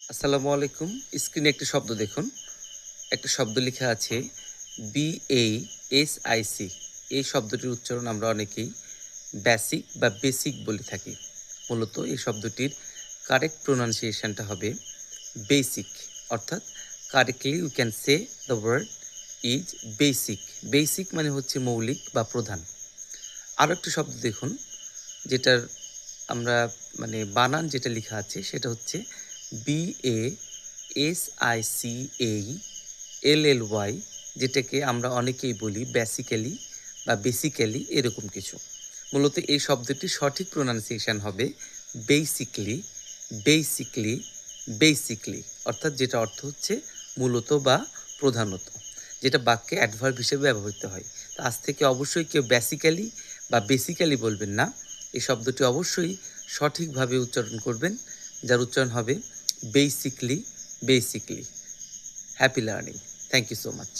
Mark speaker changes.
Speaker 1: আসসালামু আলাইকুম। স্ক্রিনে একটি শব্দ দেখুন। একটা শব্দ লেখা আছে BASIC। এই শব্দটির উচ্চারণ আমরা অনেকেই বেসিক বা বেসিক বলে থাকি। মূলত এই শব্দটির কারেক্ট প্রোনাউন্সিয়েশনটা হবে বেসিক। অর্থাৎ correctly you can say the word is basic. Basic মানে হচ্ছে মৌলিক বা প্রধান। আরও একটি শব্দ দেখুন, যেটার আমরা বানান যেটা লেখা আছে সেটা হচ্ছে BASICALLY, যেটাকে আমরা অনেকেই বলি বেসিক্যালি বা বেসিক্যালি এরকম কিছু। মূলত এই শব্দটির সঠিক প্রোনাউন্সিয়েশন হবে বেসিকলি, বেসিকলি, বেসিকলি। অর্থাৎ যেটা অর্থ হচ্ছে মূলত বা প্রধানত, যেটা বাক্যে অ্যাডভার্ব হিসেবে ব্যবহৃত হয়। তো আজ থেকে অবশ্যই কেউ বেসিক্যালি বা বেসিক্যালি বলবেন না। এই শব্দটি অবশ্যই সঠিকভাবে উচ্চারণ করবেন, যার উচ্চারণ হবে basically, basically. Happy learning. Thank you so much.